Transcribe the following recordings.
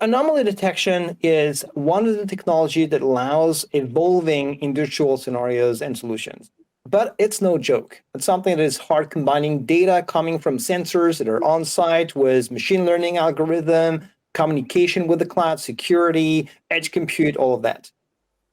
anomaly detection is one of the technology that allows evolving industrial scenarios and solutions. But it's no joke. It's something that is hard, combining data coming from sensors that are on site with machine learning algorithm, communication with the cloud, security, edge compute, all of that.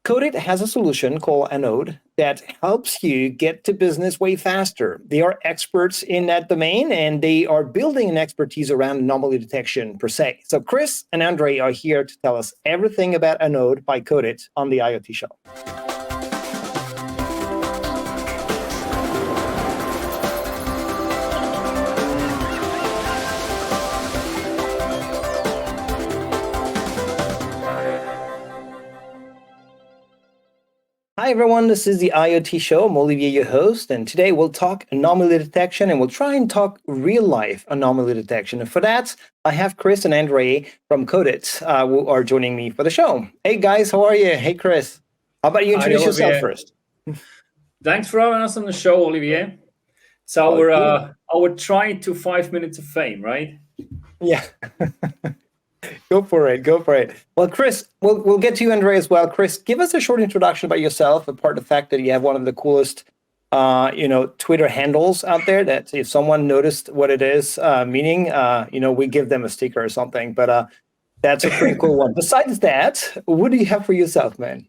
Codit has a solution called Anode that helps you get to business way faster. They are experts in that domain, and they are building an expertise around anomaly detection per se. So Chris and Andre are here to tell us everything about Anode by Codit on the IoT Show. Hi, everyone. This is the IoT Show. I'm Olivier, your host, and today we'll talk anomaly detection, and we'll try and talk real-life anomaly detection. And for that, I have Chris and Andre from Codit who are joining me for the show. Hey, guys, how are you? Hey, Chris. How about you introduce yourself first? Thanks for having us on the show, Olivier. It's our try to 5 minutes of fame, right? Yeah. Go for it. Well, Chris, we'll get to you, Andre, as well. Chris, give us a short introduction about yourself, apart from the fact that you have one of the coolest, Twitter handles out there. That if someone noticed what it is, meaning, we give them a sticker or something. But that's a pretty cool one. Besides that, what do you have for yourself, man?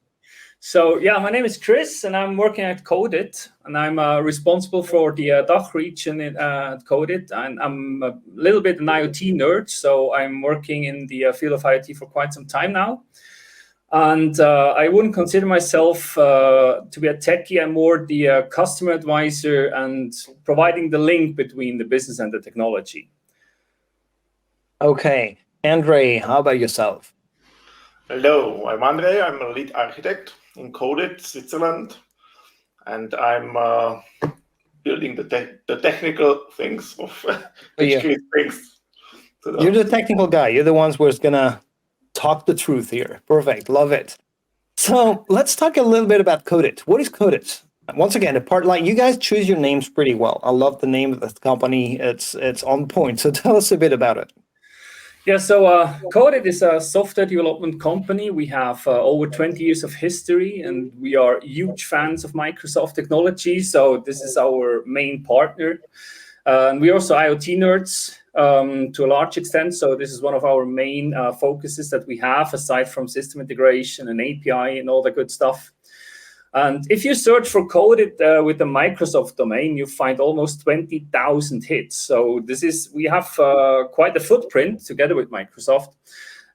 So, yeah, my name is Chris, and I'm working at Codit, and I'm responsible for the DACH region at Codit. And I'm a little bit an IoT nerd, so I'm working in the field of IoT for quite some time now. And I wouldn't consider myself to be a techie. I'm more the customer advisor and providing the link between the business and the technology. Okay. Andre, how about yourself? Hello, I'm Andre. I'm a lead architect in Codit, Switzerland, and I'm building the technical things of things. You're the technical guy. You're the ones who's gonna talk the truth here. Perfect, love it. So let's talk a little bit about Codit. What is Codit? Once again, you guys choose your names pretty well. I love the name of the company. It's on point. So tell us a bit about it. Yeah, so Codit is a software development company. We have over 20 years of history, and we are huge fans of Microsoft technology. So this is our main partner. And we're also IoT nerds to a large extent. So this is one of our main focuses that we have, aside from system integration and API and all the good stuff. And if you search for Codit with the Microsoft domain, you find almost 20,000 hits. So we have quite a footprint together with Microsoft.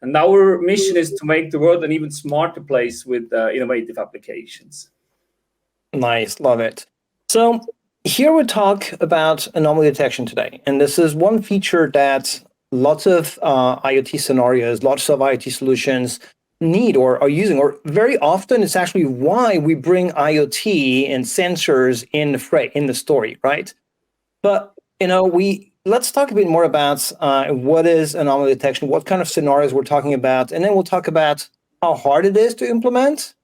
And our mission is to make the world an even smarter place with innovative applications. Nice, love it. So here we talk about anomaly detection today. And this is one feature that lots of IoT scenarios, lots of IoT solutions need or are using, or very often it's actually why we bring IoT and sensors in the story, right? But let's talk a bit more about what is anomaly detection, what kind of scenarios we're talking about, and then we'll talk about how hard it is to implement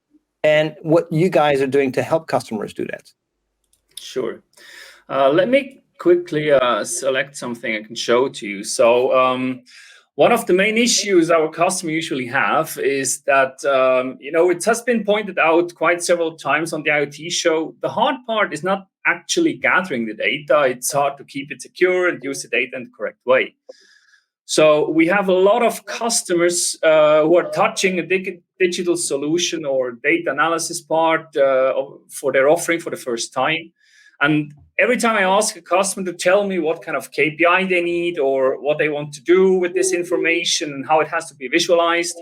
and what you guys are doing to help customers do that. Sure. Let me quickly select something I can show to you. So one of the main issues our customers usually have is that, it has been pointed out quite several times on the IoT Show. The hard part is not actually gathering the data. It's hard to keep it secure and use the data in the correct way. So we have a lot of customers who are touching a digital solution or data analysis part for their offering for the first time. And every time I ask a customer to tell me what kind of KPI they need or what they want to do with this information and how it has to be visualized,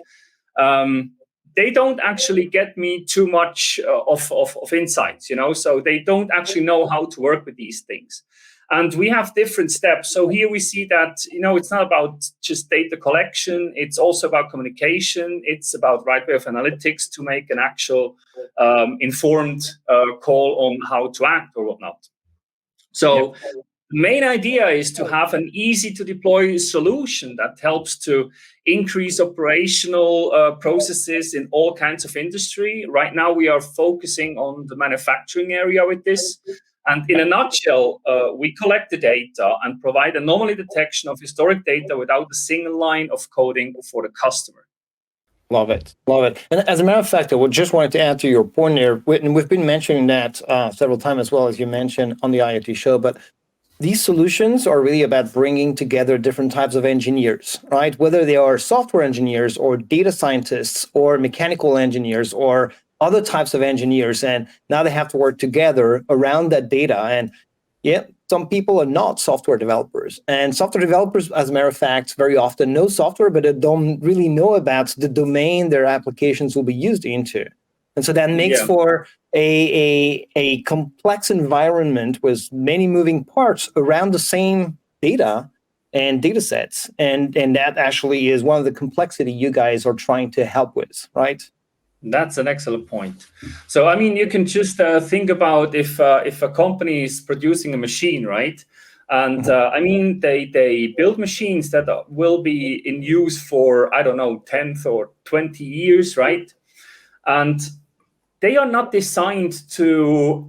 they don't actually get me too much of insights, so they don't actually know how to work with these things. And we have different steps. So here we see that, it's not about just data collection. It's also about communication. It's about right way of analytics to make an actual informed call on how to act or whatnot. So the main idea is to have an easy to deploy solution that helps to increase operational processes in all kinds of industry. Right now, we are focusing on the manufacturing area with this. And in a nutshell, we collect the data and provide anomaly detection of historic data without a single line of coding for the customer. Love it. Love it. And as a matter of fact, I just wanted to add to your point there, and we've been mentioning that several times as well, as you mentioned on the IoT show, but these solutions are really about bringing together different types of engineers, right? Whether they are software engineers or data scientists or mechanical engineers or other types of engineers. And now they have to work together around that data. And yeah, some people are not software developers. And software developers, as a matter of fact, very often know software, but they don't really know about the domain their applications will be used into. And so that makes for a complex environment with many moving parts around the same data and data sets. And that actually is one of the complexity you guys are trying to help with, right? That's an excellent point. So, I mean, you can just think about if a company is producing a machine, right? And I mean, they build machines that will be in use for, I don't know, 10 or 20 years, right? And they are not designed to,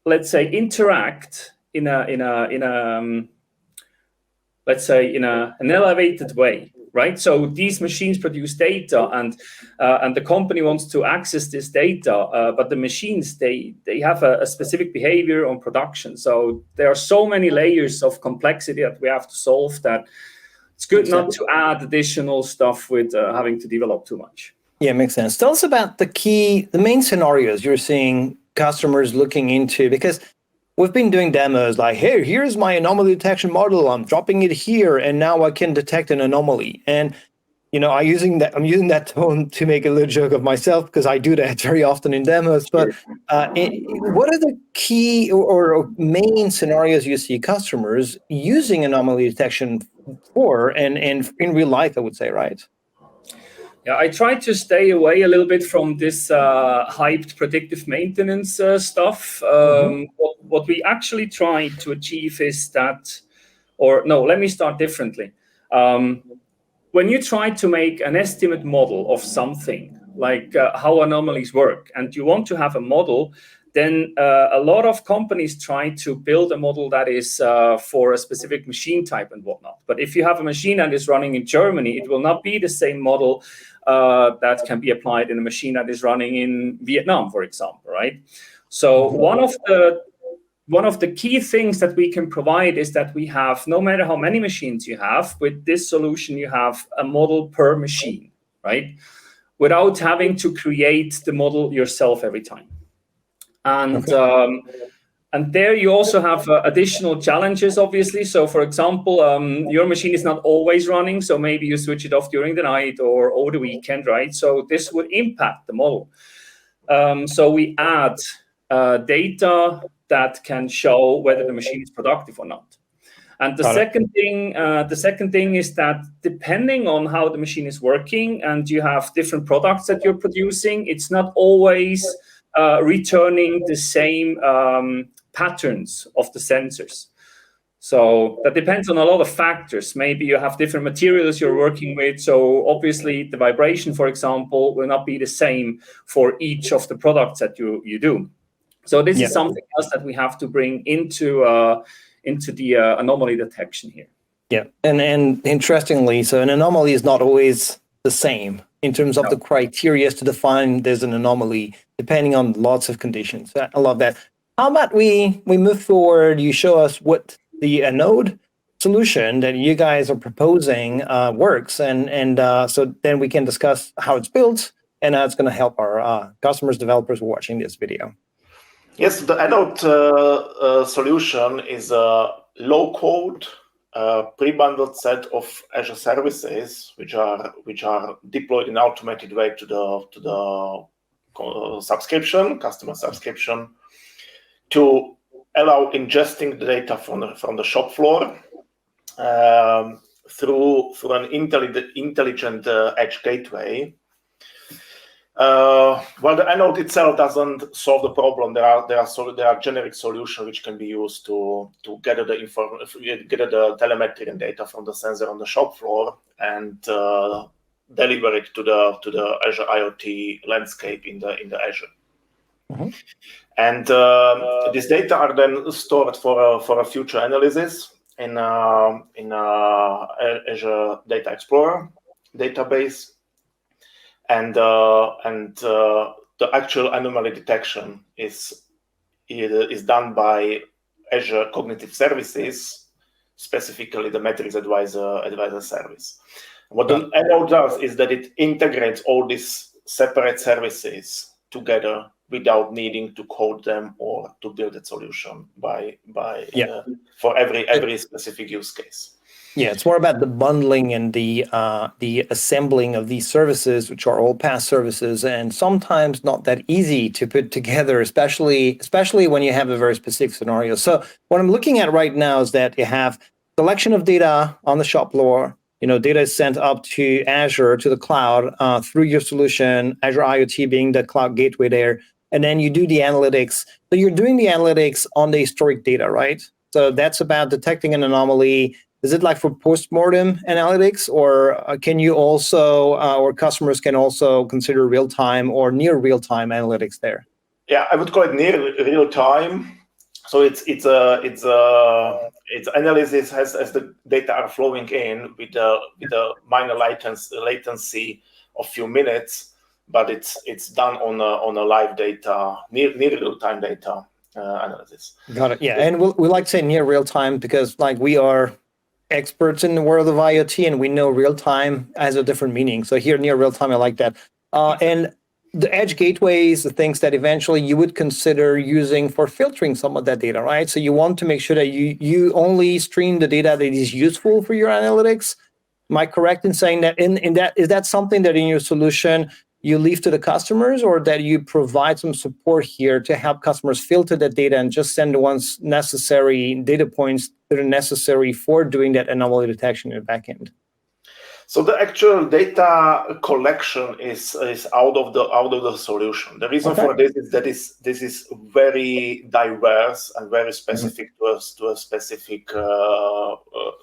let's say, interact in an elevated way, right? So these machines produce data, and the company wants to access this data, but the machines they have a specific behavior on production. So there are so many layers of complexity that we have to solve that it's good not to add additional stuff with having to develop too much. Yeah, makes sense. Tell us about the main scenarios you're seeing customers looking into, because we've been doing demos like, hey, here's my anomaly detection model. I'm dropping it here, and now I can detect an anomaly. And I'm using that tone to make a little joke of myself because I do that very often in demos. But what are the key or main scenarios you see customers using anomaly detection for, and in real life, I would say, right? Yeah, I try to stay away a little bit from this hyped predictive maintenance stuff. What we actually try to achieve is that, or no, let me start differently. When you try to make an estimate model of something, like how anomalies work, and you want to have a model, then a lot of companies try to build a model that is for a specific machine type and whatnot. But if you have a machine that is running in Germany, it will not be the same model that can be applied in a machine that is running in Vietnam, for example, right? So one of the key things that we can provide is that we have, no matter how many machines you have, with this solution, you have a model per machine, right? Without having to create the model yourself every time. And and there you also have additional challenges, obviously. So, for example, your machine is not always running, so maybe you switch it off during the night or over the weekend, right? So this would impact the model. So we add data that can show whether the machine is productive or not. And the second thing is that depending on how the machine is working, and you have different products that you're producing, it's not always returning the same patterns of the sensors. So that depends on a lot of factors. Maybe you have different materials you're working with. So obviously the vibration, for example, will not be the same for each of the products that you do. So this is something else that we have to bring into the anomaly detection here. Yeah, and interestingly, so an anomaly is not always the same in terms of the criteria to define there's an anomaly, depending on lots of conditions. I love that. How about we move forward? You show us what the Anode solution that you guys are proposing works, and so then we can discuss how it's built and how it's going to help our customers, developers who are watching this video. Yes, the Anode solution is a low-code, pre-bundled set of Azure services which are deployed in an automated way to the customer subscription, to allow ingesting the data from the shop floor through an intelligent edge gateway. Well, the Anode itself doesn't solve the problem. There are generic solutions which can be used to gather the telemetry and data from the sensor on the shop floor and deliver it to the Azure IoT landscape in the Azure. Mhm. And these data are then stored for a future analysis in Azure Data Explorer database, and the actual anomaly detection is done by Azure Cognitive Services, specifically the Metrics Advisor service. What the ML does is that it integrates all these separate services together without needing to code them or to build a solution for every specific use case. Yeah, it's more about the bundling and the assembling of these services, which are all PaaS services, and sometimes not that easy to put together, especially when you have a very specific scenario. So what I'm looking at right now is that you have collection of data on the shop floor. Data is sent up to Azure, to the cloud, through your solution, Azure IoT being the cloud gateway there, and then you do the analytics. So you're doing the analytics on the historic data, right? So that's about detecting an anomaly. Is it like for post-mortem analytics, or can you also, or customers can also consider real-time or near real-time analytics there? Yeah, I would call it near real-time. So it's analysis as the data are flowing in with a minor latency of few minutes, but it's done on a live data, near real-time data analysis. Got it. Yeah, and we like to say near real-time because we are experts in the world of IoT, and we know real time has a different meaning. So here, near real time, I like that. And the edge gateways, the things that eventually you would consider using for filtering some of that data, right? So you want to make sure that you only stream the data that is useful for your analytics. Am I correct in saying that? Is that something that in your solution you leave to the customers, or that you provide some support here to help customers filter that data and just send the ones necessary data points that are necessary for doing that anomaly detection in the backend? So the actual data collection is out of the solution. The reason for this is that this is very diverse and very specific to a specific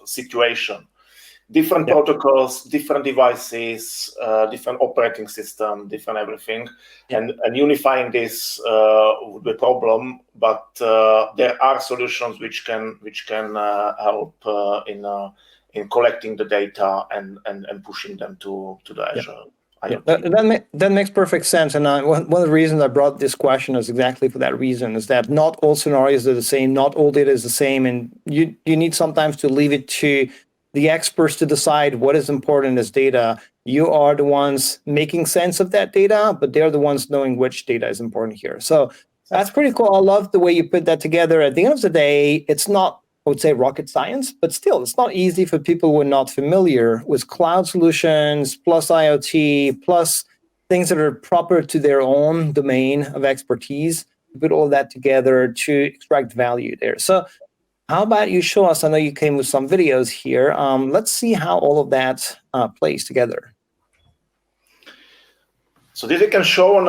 situation. Different protocols, different devices, different operating system, different everything, and unifying this would be a problem. But there are solutions which can help in collecting the data and pushing them to the Azure. That makes perfect sense. And one of the reasons I brought this question is exactly for that reason, is that not all scenarios are the same, not all data is the same, and you need sometimes to leave it to the experts to decide what is important as data. You are the ones making sense of that data, but they're the ones knowing which data is important here. So that's pretty cool. I love the way you put that together. At the end of the day, it's not, I would say, rocket science, but still, it's not easy for people who are not familiar with cloud solutions, plus IoT, plus things that are proper to their own domain of expertise, put all that together to extract value there. So how about you show us, I know you came with some videos here. Let's see how all of that plays together. So this we can show on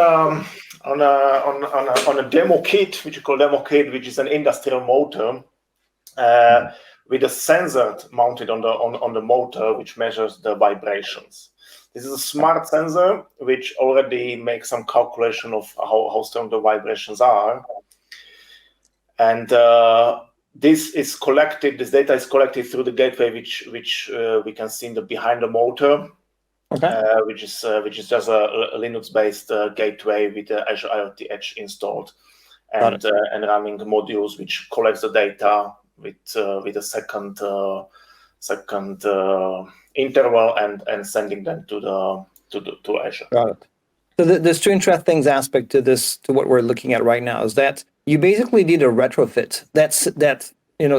a demo kit, which you call demo kit, which is an industrial motor with a sensor mounted on the motor, which measures the vibrations. This is a smart sensor which already makes some calculation of how strong the vibrations are, and this data is collected through the gateway, which we can see in the behind the motor, which is just a Linux-based gateway with the Azure IoT Edge installed, and running modules which collects the data with a second interval and sending them to Azure. Got it. So there's two interesting aspects to what we're looking at right now, is that you basically need a retrofit. That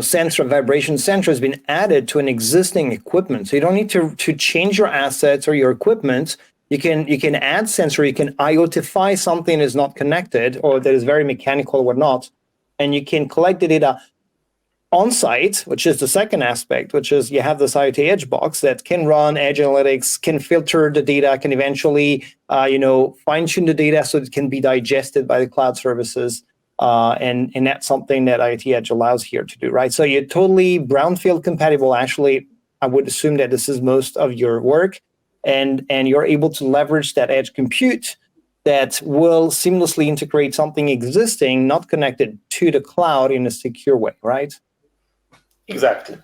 sensor, vibration sensor, has been added to an existing equipment. So you don't need to change your assets or your equipment. You can add sensor, you can IoTify something that is not connected or that is very mechanical or whatnot, and you can collect the data on site, which is the second aspect, which is you have this IoT Edge box that can run Edge analytics, can filter the data, can eventually fine-tune the data so it can be digested by the cloud services. And that's something that IoT Edge allows here to do, right? So you're totally brownfield compatible. Actually, I would assume that this is most of your work, and you're able to leverage that edge compute that will seamlessly integrate something existing, not connected to the cloud in a secure way, right? Exactly.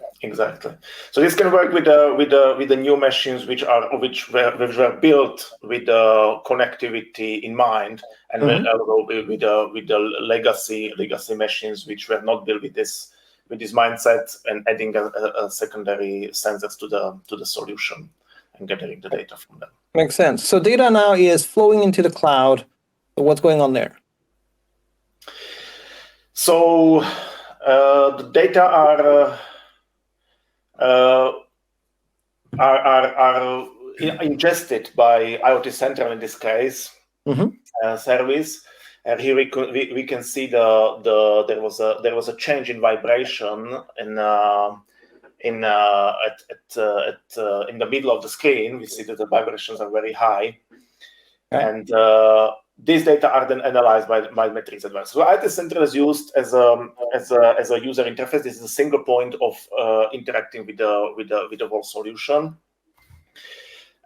So this can work with the new machines which were built with the connectivity in mind, and also with the legacy machines which were not built with this mindset, and adding a secondary sensors to the solution and gathering the data from them. Makes sense. So data now is flowing into the cloud. What's going on there? So the data are ingested by IoT Central in this case service, and here we can see there was a change in vibration in the middle of the screen. We see that the vibrations are very high, and these data are then analyzed by Metrics Advisor. So IoT Central is used as a user interface. This is a single point of interacting with the whole solution,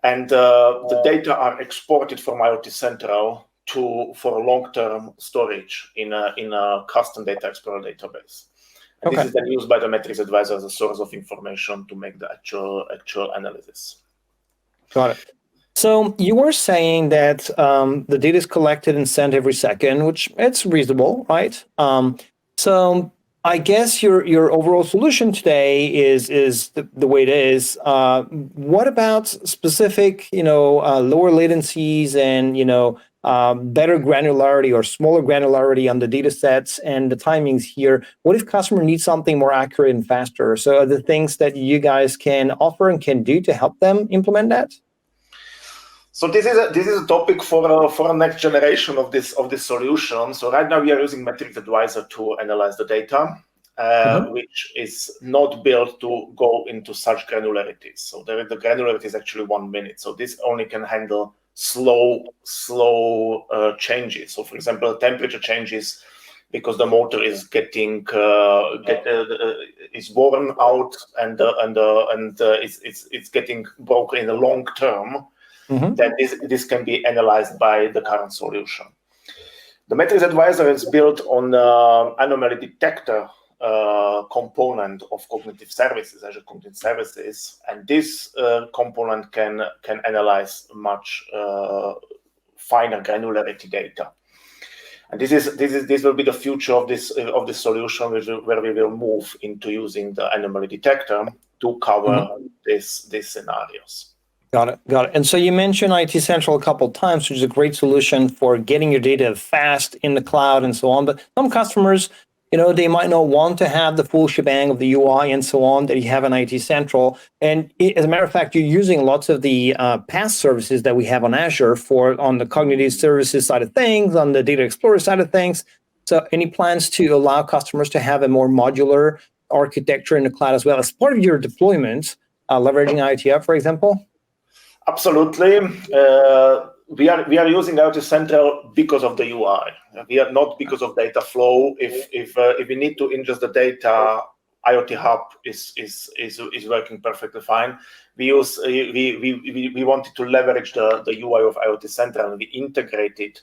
and the data are exported from IoT Central for long-term storage in a custom data explorer database. And this is then used by the Metrics Advisor as a source of information to make the actual analysis. Got it. So you were saying that the data is collected and sent every second, which it's reasonable, right? So I guess your overall solution today is the way it is. What about specific, lower latencies and better granularity or smaller granularity on the data sets and the timings here? What if customer needs something more accurate and faster? So are the things that you guys can offer and can do to help them implement that? So this is a topic for a next generation of this solution. So right now we are using Metrics Advisor to analyze the data, which is not built to go into such granularities. So the granularity is actually 1 minute. So this only can handle slow changes. So for example, temperature changes because the motor is getting is worn out and it's getting broken in the long term. Then this can be analyzed by the current solution. The Metrics Advisor is built on the anomaly detector component of cognitive services, Azure Cognitive Services, and this component can analyze much finer granularity data. And this will be the future of this solution, where we will move into using the anomaly detector to cover these scenarios. Got it. And so you mentioned IoT Central a couple of times, which is a great solution for getting your data fast in the cloud and so on. But some customers, they might not want to have the full shebang of the UI and so on that you have in IoT Central. And as a matter of fact, you're using lots of the PaaS services that we have on Azure on the cognitive services side of things, on the Data Explorer side of things. So any plans to allow customers to have a more modular architecture in the cloud as well as part of your deployment, leveraging IoT, for example? Absolutely. We are using IoT Central because of the UI. We are not because of data flow. If we need to ingest the data, IoT Hub is working perfectly fine. We wanted to leverage the UI of IoT Central, and we integrated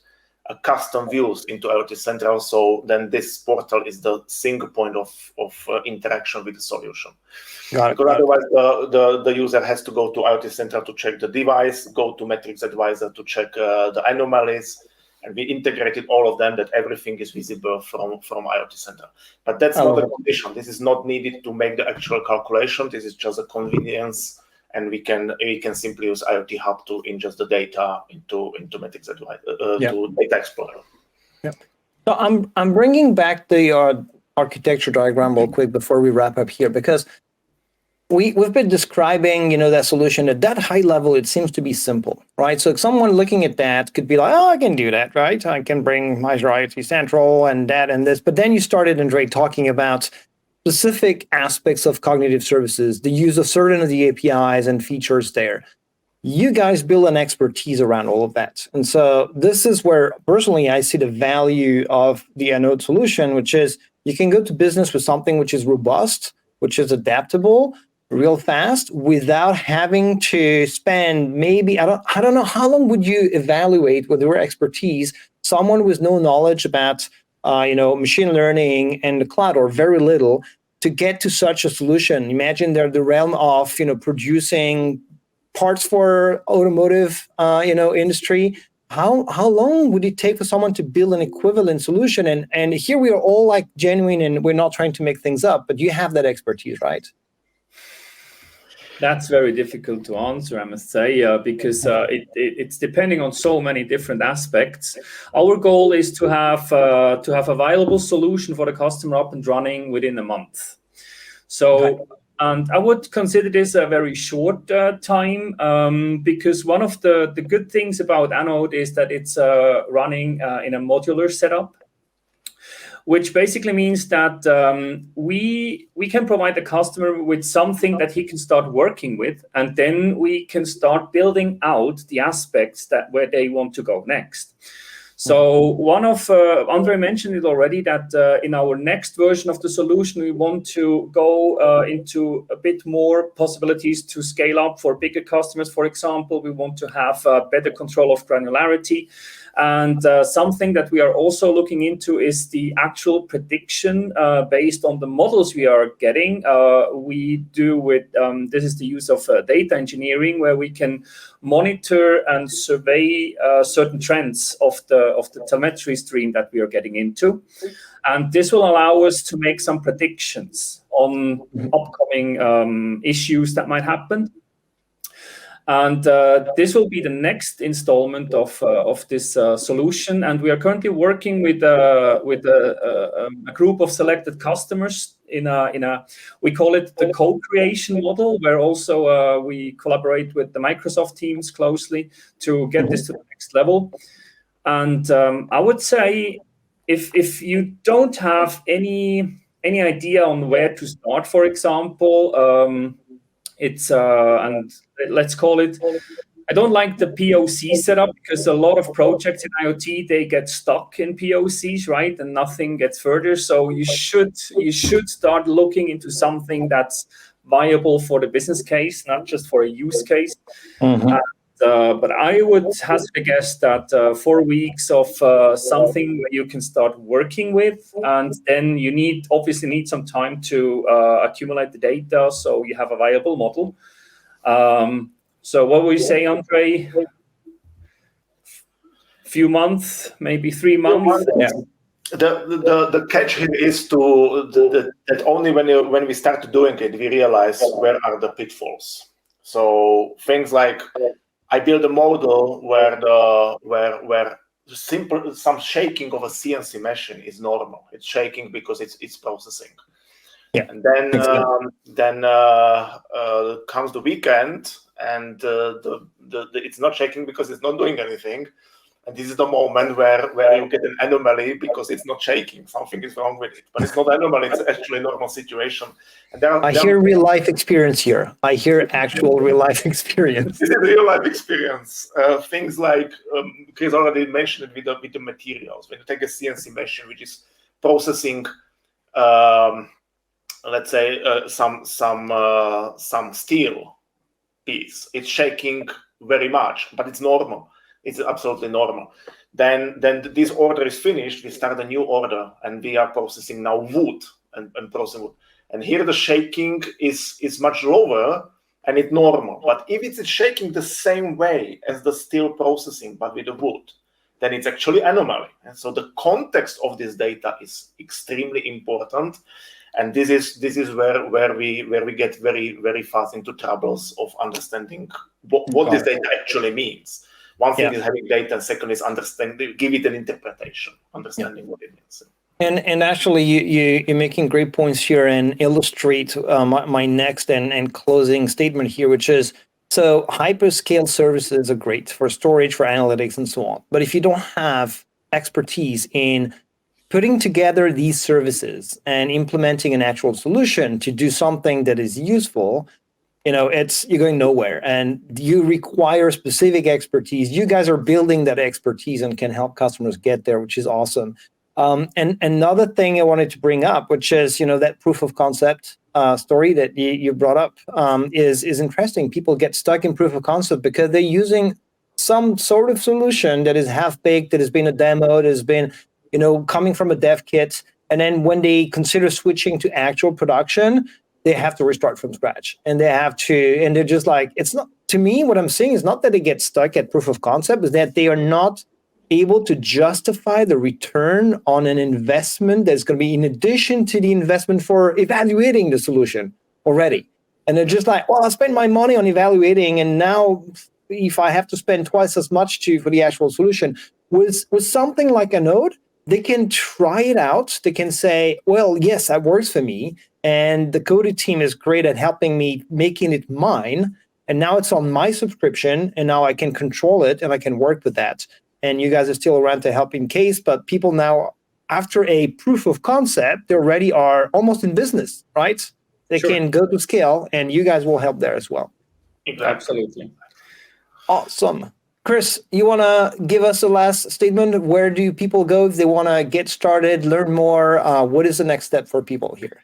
custom views into IoT Central. So then this portal is the single point of interaction with the solution. Because otherwise the user has to go to IoT Central to check the device, go to Metrics Advisor to check the anomalies, and we integrated all of them that everything is visible from IoT Central. But that's not a condition. This is not needed to make the actual calculation. This is just a convenience, and we can simply use IoT Hub to ingest the data into Metrics Advisor to Data Explorer. Yeah. So I'm bringing back the architecture diagram real quick before we wrap up here, because we've been describing, that solution at that high level. It seems to be simple, right? So if someone looking at that could be like, oh, I can do that, right? I can bring Azure IoT Central and that and this. But then you started, Andre, talking about specific aspects of cognitive services, the use of certain of the APIs and features there. You guys build an expertise around all of that. And so this is where, personally, I see the value of the Anode solution, which is you can go to business with something which is robust, which is adaptable, real fast without having to spend maybe, I don't know, how long would you evaluate with your expertise someone with no knowledge about machine learning and the cloud, or very little, to get to such a solution? Imagine they're the realm of producing parts for automotive industry. How long would it take for someone to build an equivalent solution? And here we are all like genuine, and we're not trying to make things up, but you have that expertise, right? That's very difficult to answer, I must say, because it's depending on so many different aspects. Our goal is to have a viable solution for the customer up and running within a month. So, and I would consider this a very short time, because one of the good things about Anode is that it's running in a modular setup, which basically means that we can provide the customer with something that he can start working with, and then we can start building out the aspects where they want to go next. So one of Andre mentioned it already, that in our next version of the solution, we want to go into a bit more possibilities to scale up for bigger customers. For example, we want to have better control of granularity. And something that we are also looking into is the actual prediction based on the models we are getting. We do with this is the use of data engineering, where we can monitor and survey certain trends of the telemetry stream that we are getting into, and this will allow us to make some predictions on upcoming issues that might happen. And this will be the next installment of this solution. And we are currently working with a group of selected customers in a we call it the co-creation model, where also we collaborate with the Microsoft teams closely to get this to the next level. And I would say, if you don't have any idea on where to start, for example, it's and let's call it, I don't like the POC setup, because a lot of projects in IoT, they get stuck in POCs, right, and nothing gets further. So you should start looking into something that's viable for the business case, not just for a use case. But I would hazard a guess that 4 weeks of something that you can start working with, and then you obviously need some time to accumulate the data, so you have a viable model. So what would you say, Andre? Few months, maybe 3 months. Yeah. The catch here is that only when we start doing it, we realize where are the pitfalls. So things like, I build a model where some shaking of a CNC machine is normal. It's shaking because it's processing. Yeah. And then comes the weekend, and it's not shaking because it's not doing anything. And this is the moment where you get an anomaly because it's not shaking. Something is wrong with it, but it's not anomaly. It's actually a normal situation. And I hear real life experience here. I hear actual real life experience. This is real life experience. Things like Chris already mentioned it with the materials. When you take a CNC machine which is processing, let's say some steel piece, it's shaking very much, but it's normal. It's absolutely normal. Then this order is finished, we start a new order, and we are processing now wood and processing wood. And here the shaking is much lower, and it's normal. But if it's shaking the same way as the steel processing, but with the wood, then it's actually anomaly. And so the context of this data is extremely important. And this is where we get very, very fast into troubles of understanding what this data actually means. One thing is having data, and second is understanding, give it an interpretation, understanding what it means. And actually, you're making great points here, and illustrate my next and closing statement here, which is, so hyperscale services are great for storage, for analytics, and so on. But if you don't have expertise in putting together these services and implementing an actual solution to do something that is useful, you're going nowhere, and you require specific expertise. You guys are building that expertise and can help customers get there, which is awesome. And another thing I wanted to bring up, which is, that proof of concept, story that you brought up is interesting. People get stuck in proof of concept because they're using some sort of solution that is half baked, that has been a demo, that has been, coming from a dev kit, and then when they consider switching to actual production, they have to restart from scratch, and they're just like, it's not. To me, what I'm saying is not that they get stuck at proof of concept, is that they are not able to justify the return on an investment that's going to be in addition to the investment for evaluating the solution already. And they're just like, well, I spent my money on evaluating, and now if I have to spend twice as much for the actual solution, with something like a node, they can try it out. They can say, well, yes, that works for me. And the Coded team is great at helping me, making it mine. And now it's on my subscription, and now I can control it and I can work with that. And you guys are still around to help in case, but people now, after a proof of concept, they already are almost in business, right? They can go to scale, and you guys will help there as well. Absolutely. Awesome. Chris, you want to give us a last statement? Where do people go if they want to get started, learn more? What is the next step for people here?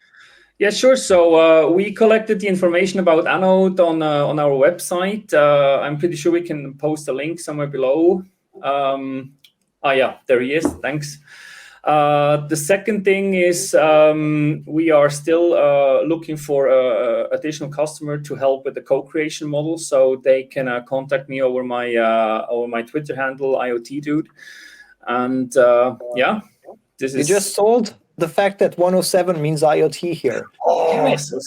Yeah, sure. So we collected the information about Anode on our website. I'm pretty sure we can post a link somewhere below. Yeah, there he is. Thanks. The second thing is we are still looking for additional customer to help with the co-creation model, so they can contact me over my Twitter handle, IoT Dude. And yeah, this is. You just sold the fact that 107 means IoT here. Oh, so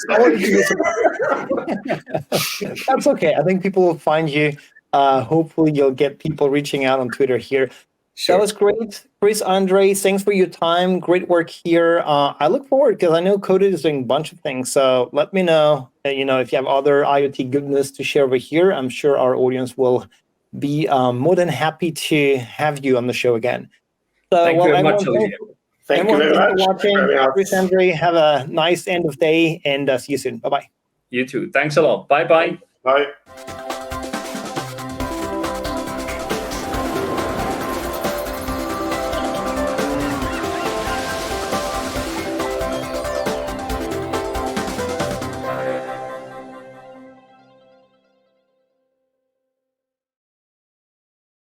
that's okay. I think people will find you. Hopefully, you'll get people reaching out on Twitter here. Sure. That was great. Chris, Andre, thanks for your time. Great work here. I look forward, because I know Coded is doing a bunch of things. So let me know, if you have other IoT goodness to share over here. I'm sure our audience will be more than happy to have you on the show again. So, Thank you very much. Thank you very much for watching. Chris, Andre, have a nice end of day, and see you soon. Bye-bye. You too. Thanks a lot. Bye-bye. Bye.